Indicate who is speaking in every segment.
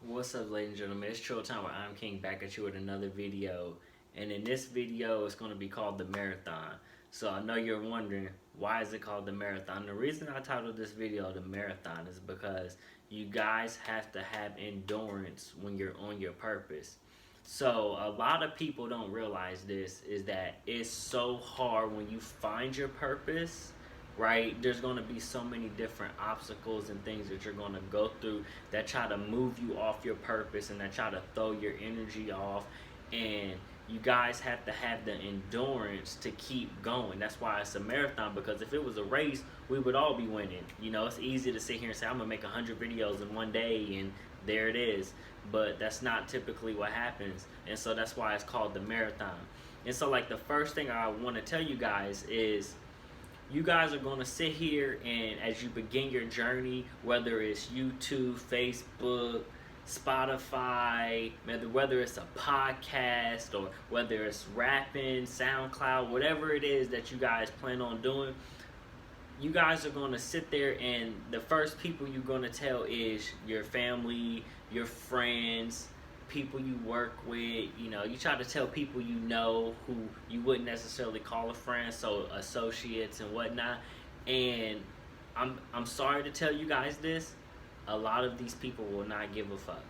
Speaker 1: What's up, ladies and gentlemen? It's Chill Time where I'm King back at you with another video. And in this video, it's going to be called The Marathon. So I know you're wondering, why is it called The Marathon? The reason I titled this video The Marathon is because you guys have to have endurance when you're on your purpose. So a lot of people don't realize this, is that it's so hard when you find your purpose, right? There's going to be so many different obstacles and things that you're going to go through that try to move you off your purpose and that try to throw your energy off. And you guys have to have the endurance to keep going. That's why it's a marathon, because if it was a race, we would all be winning. You know, it's easy to sit here and say, I'm going to make 100 videos in one day and there it is. But that's not typically what happens. And so that's why it's called the marathon. And so, like, the first thing I want to tell you guys is, you guys are going to sit here and as you begin your journey, whether it's YouTube, Facebook, Spotify, whether it's a podcast or whether it's rapping, SoundCloud, whatever it is that you guys plan on doing, you guys are going to sit there and the first people you're going to tell is your family, your friends, people you work with. You know, you try to tell people you know who you wouldn't necessarily call a friend, so associates and whatnot. And I'm sorry to tell you guys this, a lot of these people will not give a fuck.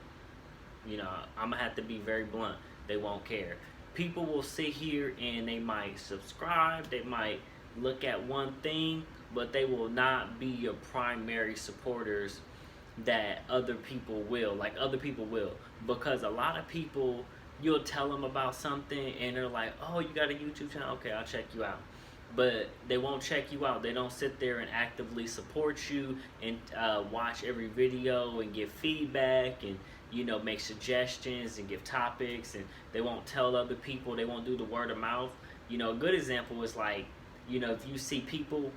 Speaker 1: You know, I'm gonna have to be very blunt. They won't care. People will sit here and they might subscribe, they might look at one thing, but they will not be your primary supporters that other people will. Like, other people will. Because a lot of people, you'll tell them about something and they're like, oh, you got a YouTube channel? Okay, I'll check you out. But they won't check you out. They don't sit there and actively support you and watch every video and give feedback and, you know, make suggestions and give topics. And they won't tell other people. They won't do the word of mouth. You know, a good example is like, you know, if you see people,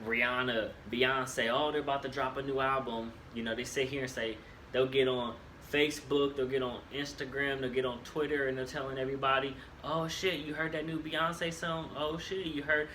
Speaker 1: Rihanna, Beyonce, oh, they're about to drop a new album. You know, they sit here and say, they'll get on Facebook, they'll get on Instagram, they'll get on Twitter, and they're telling everybody, oh shit, you heard that new Beyonce song? Oh shit, you heard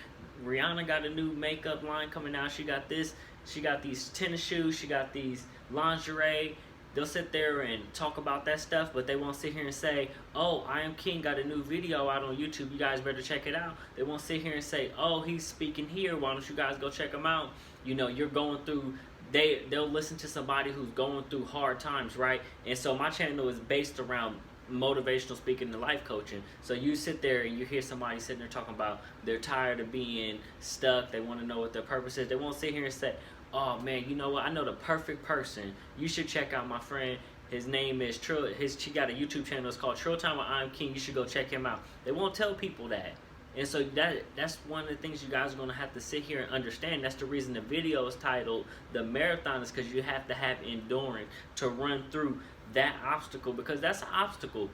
Speaker 1: Rihanna got a new makeup line coming out. She got this, she got these tennis shoes, she got these lingerie. They'll sit there and talk about that stuff, but they won't sit here and say, oh, I Am King got a new video out on YouTube, you guys better check it out. They won't sit here and say, oh, he's speaking here, why don't you guys go check him out? You know, you're going through, they'll listen to somebody who's going through hard times, right? And so my channel is based around motivational speaking and life coaching. So you sit there and you hear somebody sitting there talking about they're tired of being stuck, they want to know what their purpose is. They won't sit here and say, oh man, you know what, I know the perfect person, you should check out my friend, his name is Trill, she got a YouTube channel, it's called Trill Time with I'm King, you should go check him out. They won't tell people that. And so that's one of the things you guys are going to have to sit here and understand. That's the reason the video is titled The Marathon, is because you have to have endurance to run through that obstacle, because that's an obstacle.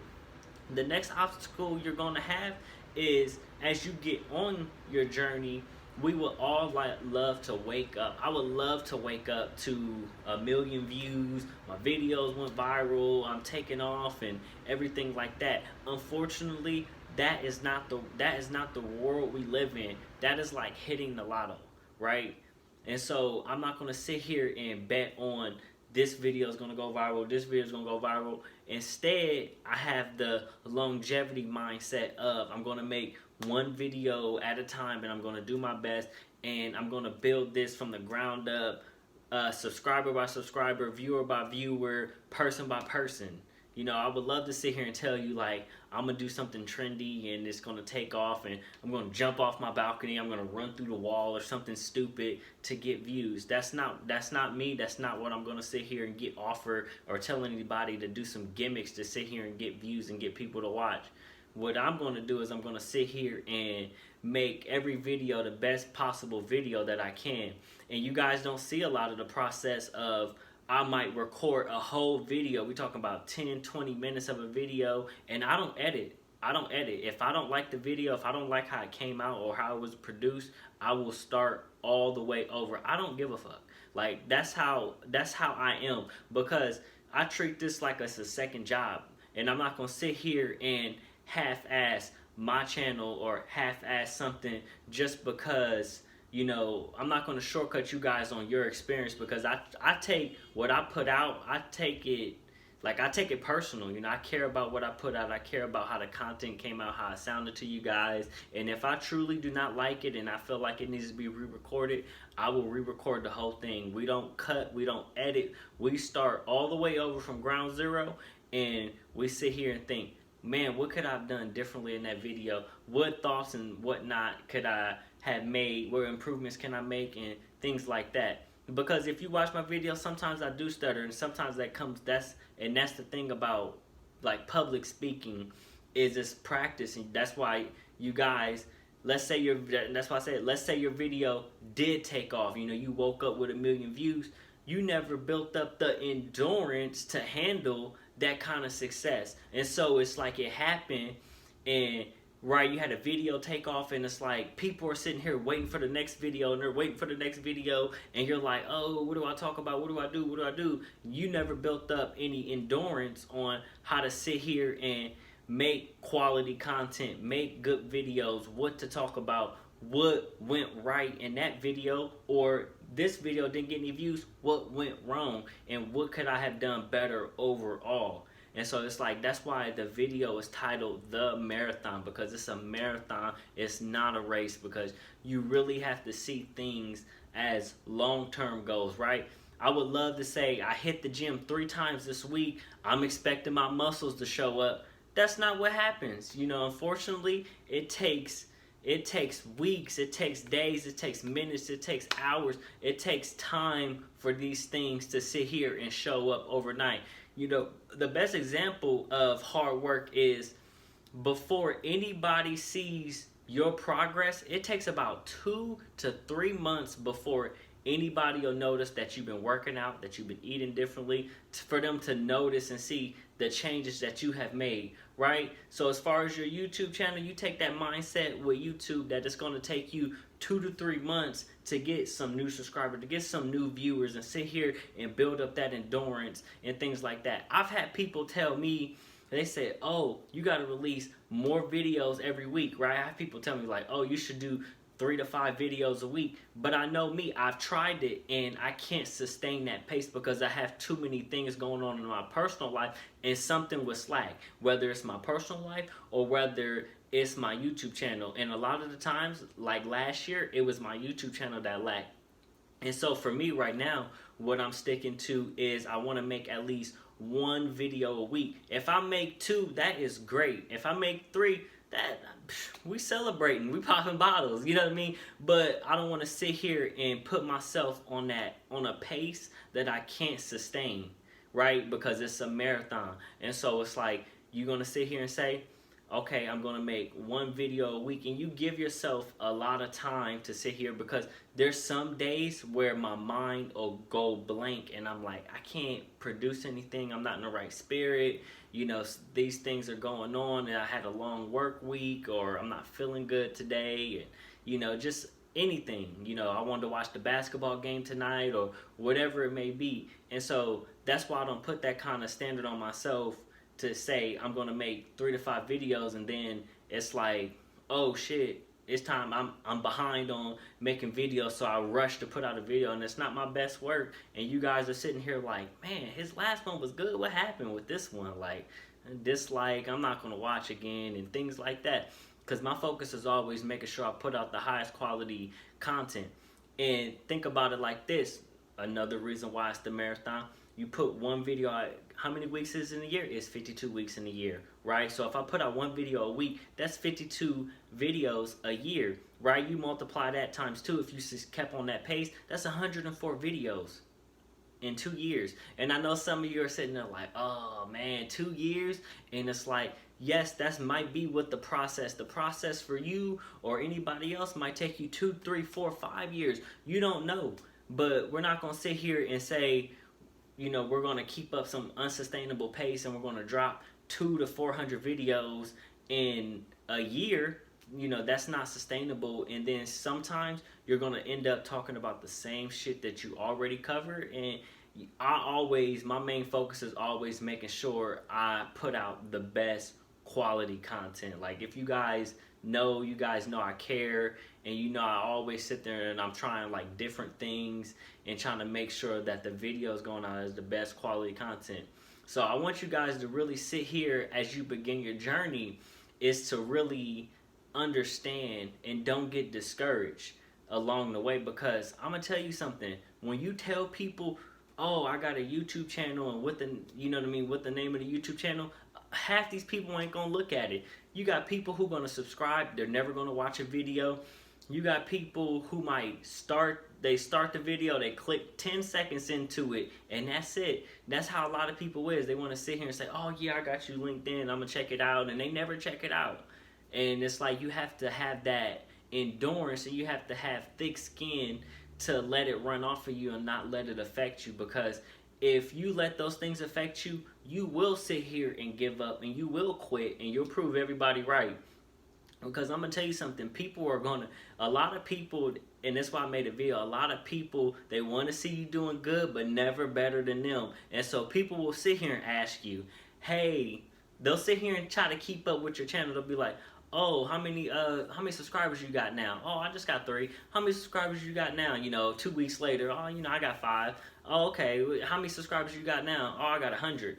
Speaker 1: The next obstacle you're going to have is, as you get on your journey, we would all love to wake up. I would love to wake up to 1 million views. My videos went viral. I'm taking off and everything like that. Unfortunately, that is not the world we live in. That is like hitting the lotto, right? And so I'm not gonna sit here and bet on this video is gonna go viral, this video is gonna go viral. Instead, I have the longevity mindset of, I'm gonna make one video at a time and I'm gonna do my best and I'm gonna build this from the ground up, subscriber by subscriber, viewer by viewer, person by person. You know, I would love to sit here and tell you, like, I'm going to do something trendy and it's going to take off and I'm going to jump off my balcony, I'm going to run through the wall or something stupid to get views. That's not me. That's not what I'm going to sit here and get offered or tell anybody to do some gimmicks to sit here and get views and get people to watch. What I'm going to do is I'm going to sit here and make every video the best possible video that I can. And you guys don't see a lot of the process of, I might record a whole video. We're talking about 10, 20 minutes of a video, and I don't edit. If I don't like the video, if I don't like how it came out or how it was produced, I will start all the way over. I don't give a fuck. Like, that's how I am, because I treat this like it's a second job, and I'm not gonna sit here and half-ass my channel or half-ass something just because, you know, I'm not going to shortcut you guys on your experience, because I take what I put out, I take it like I take it personal. You know, I care about what I put out. I care about how the content came out, how it sounded to you guys. And if I truly do not like it and I feel like it needs to be re-recorded, I will re-record the whole thing. We don't cut, we don't edit. We start all the way over from ground zero, and we sit here and think, man, what could I have done differently in that video? What thoughts and whatnot could I have made? What improvements can I make? And things like that. Because if you watch my videos, sometimes I do stutter, and sometimes that's the thing about like public speaking, is it's practice. And that's why you guys, that's why I said, let's say your video did take off. You know, you woke up with 1 million views. You never built up the endurance to handle that kind of success. And so it's like it happened, and right, you had a video take off, and it's like people are sitting here waiting for the next video, and they're waiting for the next video, and you're like, oh, what do I talk about? What do I do? What do I do? You never built up any endurance on how to sit here and make quality content, make good videos, what to talk about, what went right in that video, or this video didn't get any views, what went wrong, and what could I have done better overall. And so it's like, that's why the video is titled The Marathon, because it's a marathon, it's not a race, because you really have to see things as long-term goals, right? I would love to say I hit the gym 3 times this week, I'm expecting my muscles to show up. That's not what happens. You know, unfortunately, it takes weeks, it takes days, it takes minutes, it takes hours, it takes time for these things to sit here and show up overnight. You know, the best example of hard work is before anybody sees your progress, it takes about 2 to 3 months before anybody will notice that you've been working out, that you've been eating differently, for them to notice and see the changes that you have made, right? So as far as your YouTube channel, you take that mindset with YouTube that it's going to take you 2 to 3 months to get some new subscribers, to get some new viewers, and sit here and build up that endurance and things like that. I've had people tell me, they said, oh, you got to release more videos every week, right? I have people tell me like, oh, you should do 3 to 5 videos a week. But I know me, I've tried it, and I can't sustain that pace because I have too many things going on in my personal life, and something will slack, whether it's my personal life or whether it's my YouTube channel. And a lot of the times, like last year, it was my YouTube channel that lacked. And so for me right now, what I'm sticking to is I want to make at least 1 video a week. If I make 2, that is great. If I make 3, that we celebrating, we popping bottles, you know what I mean? But I don't want to sit here and put myself on a pace that I can't sustain, right? Because it's a marathon. And so it's like, you're going to sit here and say, okay, I'm going to make 1 video a week, and you give yourself a lot of time to sit here, because there's some days where my mind will go blank and I'm like, I can't produce anything. I'm not in the right spirit. You know, these things are going on, and I had a long work week, or I'm not feeling good today, and, you know, just anything. You know, I wanted to watch the basketball game tonight, or whatever it may be. And so that's why I don't put that kind of standard on myself to say I'm going to make 3 to 5 videos, and then it's like, oh shit, it's time, I'm behind on making videos, so I rush to put out a video, and it's not my best work. And you guys are sitting here like, man, his last one was good, what happened with this one? Like, dislike, I'm not going to watch again, and things like that. Because my focus is always making sure I put out the highest quality content. And think about it like this, another reason why it's the marathon. You put 1 video out, how many weeks is in a year? It's 52 weeks in a year, right? So if I put out 1 video a week, that's 52 videos a year, right? You multiply that times 2. If you just kept on that pace, that's 104 videos in 2 years. And I know some of you are sitting there like, oh man, 2 years? And it's like, yes, that might be what the process for you or anybody else might take you 2, 3, 4, 5 years. You don't know. But we're not going to sit here and say, you know, we're going to keep up some unsustainable pace and we're going to drop 200 to 400 videos in a year. You know, that's not sustainable. And then sometimes you're going to end up talking about the same shit that you already covered. And my main focus is always making sure I put out the best quality content. Like, if you guys know, you guys know I care, and you know I always sit there and I'm trying like different things and trying to make sure that the videos going out is the best quality content. So I want you guys to really sit here as you begin your journey, is to really understand and don't get discouraged along the way, because I'm gonna tell you something. When you tell people, oh, I got a YouTube channel, and what the, you know what I mean, what the name of the YouTube channel, half these people ain't gonna look at it. You got people who gonna subscribe, they're never gonna watch a video. You got people who might start the video, they click 10 seconds into it, and that's it. That's how a lot of people is. They want to sit here and say, oh yeah, I got you LinkedIn, I'm gonna check it out, and they never check it out. And it's like, you have to have that endurance, and you have to have thick skin to let it run off of you and not let it affect you, because if you let those things affect you, you will sit here and give up, and you will quit, and you'll prove everybody right. Because I'm gonna tell you something, people are gonna, a lot of people, and that's why I made a video, a lot of people, they want to see you doing good, but never better than them. And so people will sit here and ask you, hey, they'll sit here and try to keep up with your channel. They'll be like, oh, how many subscribers you got now? Oh, I just got 3. How many subscribers you got now? You know, 2 weeks later, oh, you know, I got 5. Oh, okay, how many subscribers you got now? Oh, I got 100.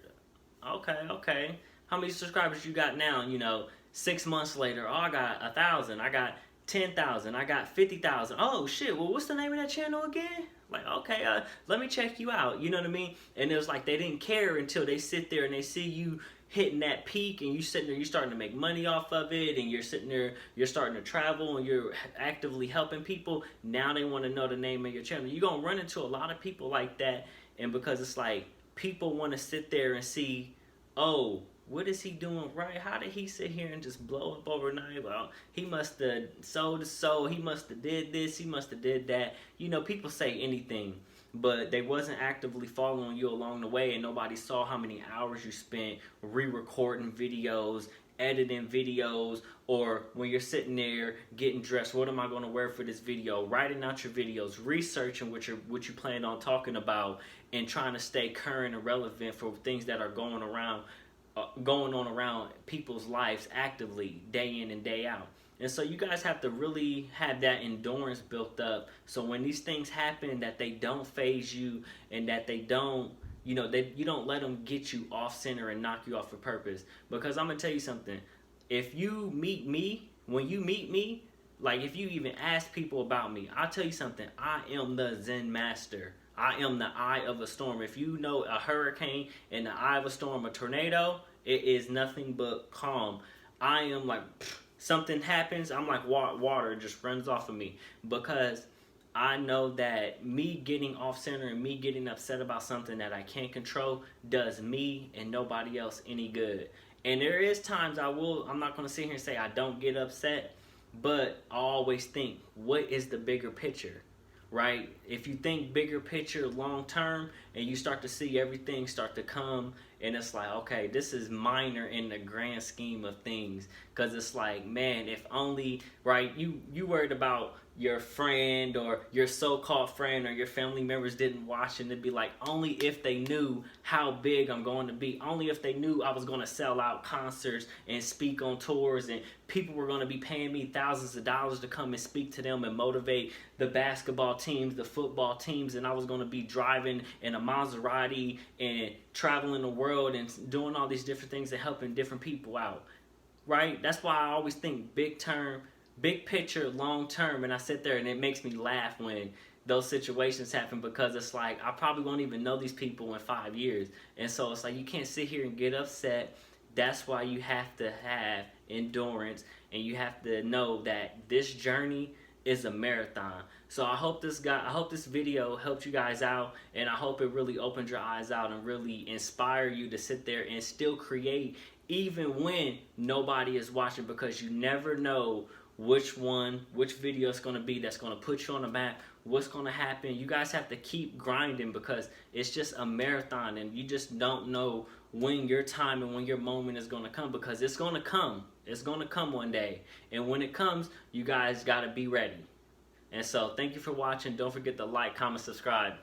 Speaker 1: Okay. How many subscribers you got now? You know, 6 months later, oh, I got 1,000. I got 10,000. I got 50,000. Oh shit! Well, what's the name of that channel again? Like, okay, let me check you out. You know what I mean? And it was like they didn't care until they sit there and they see you hitting that peak, and you sitting there, you're starting to make money off of it, and you're sitting there, you're starting to travel, and you're actively helping people. Now they want to know the name of your channel. You're gonna run into a lot of people like that, and because it's like people want to sit there and see, oh, what is he doing right? How did he sit here and just blow up overnight? Well, he must have sold his soul. He must have did this. He must have did that. You know, people say anything, but they wasn't actively following you along the way, and nobody saw how many hours you spent re-recording videos, editing videos, or when you're sitting there getting dressed, what am I going to wear for this video, writing out your videos, researching what you plan on talking about, and trying to stay current and relevant for things that are going on around people's lives actively day in and day out. And so you guys have to really have that endurance built up, so when these things happen, that they don't phase you, and that they don't, you know, you don't let them get you off center and knock you off of purpose. Because I'm gonna tell you something, if you meet me, when you meet me, like if you even ask people about me, I'll tell you something, I am the Zen master. I am the eye of a storm. If you know a hurricane in the eye of a storm, a tornado, it is nothing but calm. I am like, something happens, I'm like water just runs off of me, because I know that me getting off center and me getting upset about something that I can't control does me and nobody else any good. And there is times I'm not going to sit here and say I don't get upset, but I always think, what is the bigger picture? Right? If you think bigger picture long term, and you start to see everything start to come, and it's like, okay, this is minor in the grand scheme of things. Because it's like, man, if only, right, you worried about your friend or your so-called friend or your family members didn't watch, and it'd be like, only if they knew how big I'm going to be, only if they knew I was going to sell out concerts and speak on tours, and people were going to be paying me thousands of dollars to come and speak to them and motivate the basketball teams, the football teams, and I was going to be driving in a Maserati and traveling the world and doing all these different things and helping different people out, right? That's why I always think big picture, long term, and I sit there and it makes me laugh when those situations happen, because it's like, I probably won't even know these people in 5 years. And so it's like, you can't sit here and get upset. That's why you have to have endurance, and you have to know that this journey is a marathon. So I hope this video helped you guys out, and I hope it really opened your eyes out and really inspire you to sit there and still create even when nobody is watching, because you never know which video it's going to be that's going to put you on the map, what's going to happen. You guys have to keep grinding, because it's just a marathon, and you just don't know when your time and when your moment is going to come, because it's going to come. It's going to come one day, and when it comes, you guys got to be ready. And so thank you for watching. Don't forget to like, comment, subscribe.